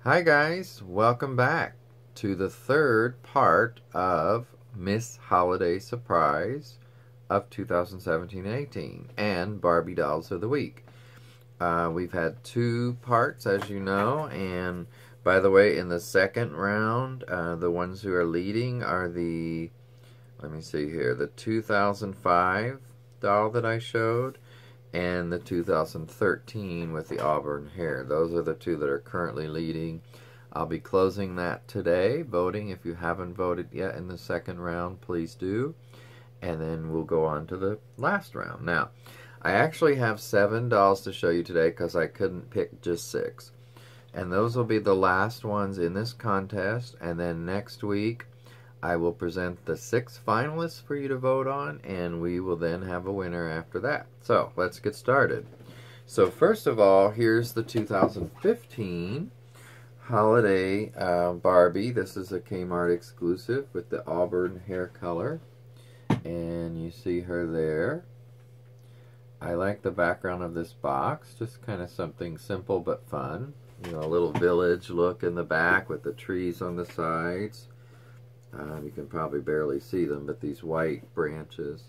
Hi guys, welcome back to the third part of Miss Holiday Surprise of 2017-18 and Barbie Dolls of the Week. We've had two parts, as you know, and by the way, in the second round, the ones who are leading are the, let me see here, the 2005 doll that I showed and the 2013 with the auburn hair. Those are the two that are currently leading. I'll be closing that today, voting. If you haven't voted yet in the second round, please do. And then we'll go on to the last round. Now, I actually have 7 dolls to show you today because I couldn't pick just 6. And those will be the last ones in this contest. And then next week, I will present the 6 finalists for you to vote on, and we will then have a winner after that. So, let's get started. So, first of all, here's the 2015 Holiday Barbie. This is a Kmart exclusive with the auburn hair color. And you see her there. I like the background of this box. Just kind of something simple but fun. You know, a little village look in the back with the trees on the sides. You can probably barely see them, but these white branches.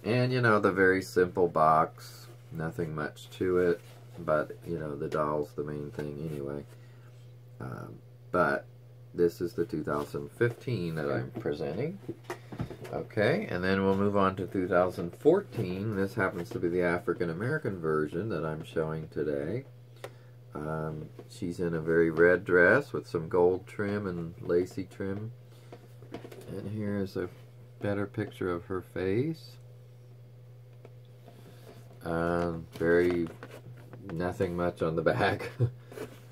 And, you know, the very simple box. Nothing much to it. But, you know, the doll's the main thing anyway. But this is the 2015 that I'm presenting. Okay, and then we'll move on to 2014. This happens to be the African American version that I'm showing today. She's in a very red dress with some gold trim and lacy trim. And here's a better picture of her face. Very nothing much on the back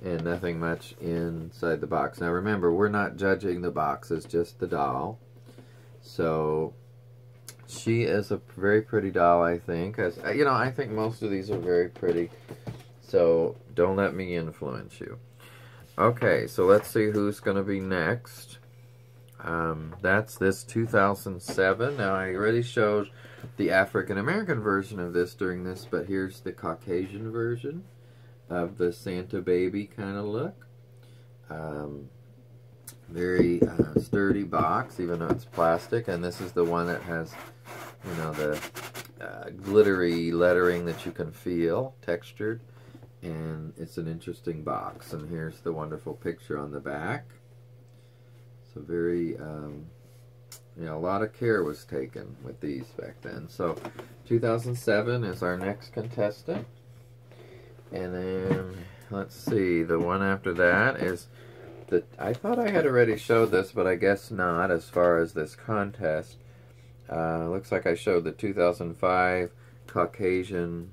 and nothing much inside the box. Now remember, we're not judging the boxes, just the doll. So she is a very pretty doll, I think. As you know, I think most of these are very pretty. So don't let me influence you. Okay, so let's see who's going to be next. That's this 2007. Now, I already showed the African-American version of this during this, but here's the Caucasian version of the Santa baby kind of look. Very sturdy box, even though it's plastic, and this is the one that has, you know, the glittery lettering that you can feel, textured, and it's an interesting box. And here's the wonderful picture on the back. So very, you know, a lot of care was taken with these back then. So 2007 is our next contestant. And then, let's see, the one after that is the, I thought I had already showed this, but I guess not as far as this contest. Looks like I showed the 2005 Caucasian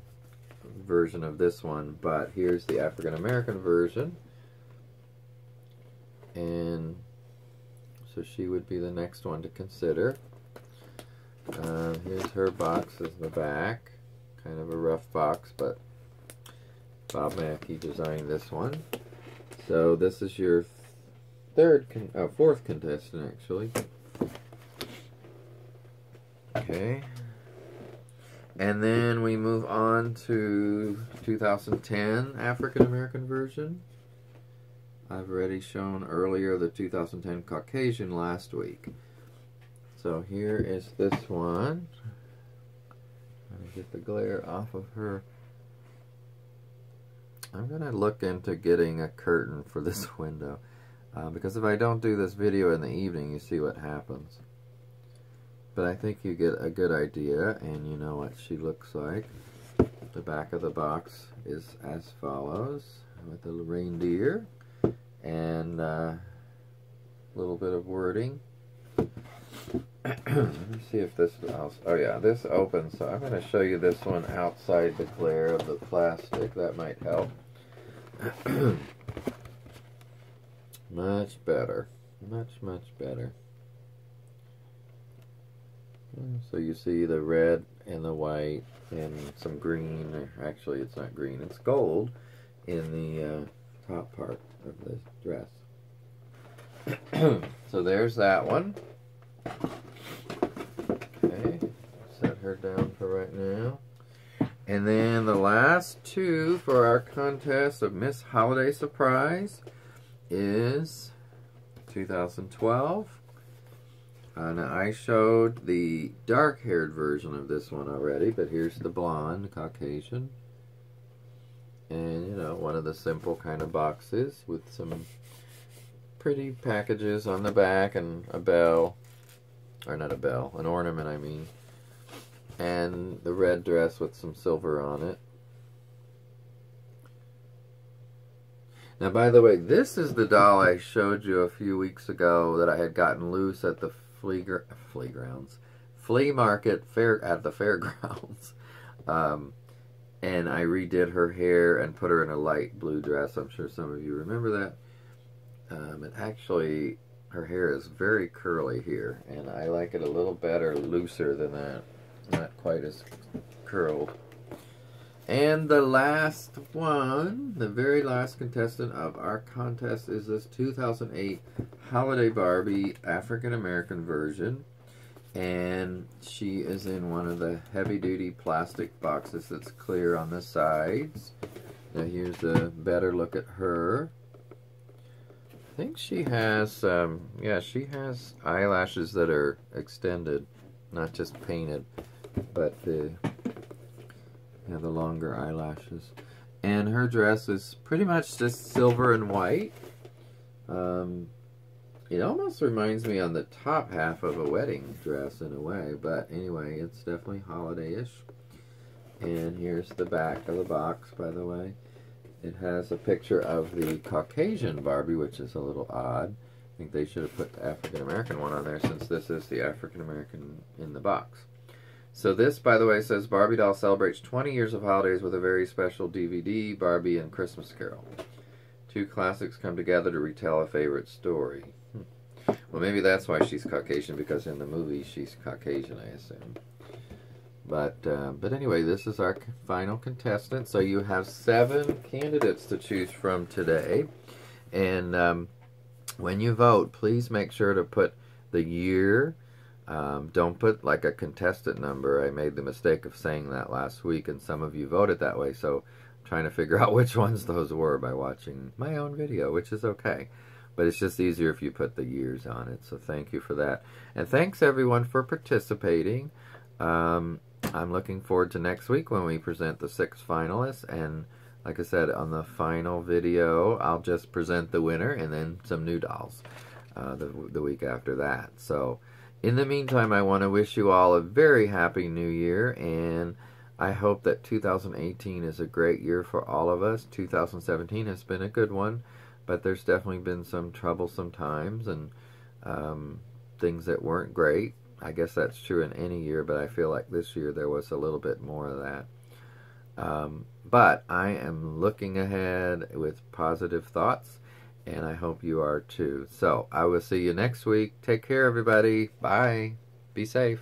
version of this one, but here's the African American version. And so she would be the next one to consider. Here's her box in the back. Kind of a rough box, but Bob Mackey designed this one. So this is your fourth contestant, actually. Okay. And then we move on to 2010 African American version. I've already shown earlier the 2010 Caucasian last week. So here is this one. Let me get the glare off of her. I'm going to look into getting a curtain for this window. Because if I don't do this video in the evening, you see what happens. But I think you get a good idea, and you know what she looks like. The back of the box is as follows, with the reindeer. And a little bit of wording. Let me see if this, oh yeah, this opens, so I'm going to show you this one outside the glare of the plastic. That might help. Much better. Much better. So you see the red and the white and some green. Actually, it's not green, it's gold in the top part of the dress. So there's that one. Okay, set her down for right now. And then the last two for our contest of Miss Holiday Surprise is 2012. Now I showed the dark-haired version of this one already, but here's the blonde Caucasian. And, you know, one of the simple kind of boxes with some pretty packages on the back and a bell. Or not a bell, an ornament, I mean. And the red dress with some silver on it. Now, by the way, this is the doll I showed you a few weeks ago that I had gotten loose at the flea market at the fairgrounds. And I redid her hair and put her in a light blue dress. I'm sure some of you remember that. And actually, her hair is very curly here, and I like it a little better, looser than that. Not quite as curled. And the last one, the very last contestant of our contest is this 2008 Holiday Barbie African American version. And she is in one of the heavy-duty plastic boxes that's clear on the sides. Now here's a better look at her. I think she has, yeah, she has eyelashes that are extended, not just painted, but the longer eyelashes. And her dress is pretty much just silver and white. It almost reminds me on the top half of a wedding dress in a way, but anyway, it's definitely holiday-ish. And here's the back of the box, by the way. It has a picture of the Caucasian Barbie, which is a little odd. I think they should have put the African-American one on there since this is the African-American in the box. So this, by the way, says Barbie doll celebrates 20 years of holidays with a very special DVD, Barbie and Christmas Carol. Two classics come together to retell a favorite story. Well, maybe that's why she's Caucasian, because in the movie she's Caucasian, I assume. But anyway, this is our final contestant. So you have 7 candidates to choose from today. And when you vote, please make sure to put the year. Don't put like a contestant number. I made the mistake of saying that last week, and some of you voted that way. So I'm trying to figure out which ones those were by watching my own video, which is okay. But it's just easier if you put the years on it. So thank you for that. And thanks everyone for participating. I'm looking forward to next week when we present the 6 finalists. And like I said, on the final video, I'll just present the winner and then some new dolls the week after that. So in the meantime, I want to wish you all a very happy new year. And I hope that 2018 is a great year for all of us. 2017 has been a good one. But there's definitely been some troublesome times and things that weren't great. I guess that's true in any year, but I feel like this year there was a little bit more of that. But I am looking ahead with positive thoughts, and I hope you are too. So I will see you next week. Take care, everybody. Bye. Be safe.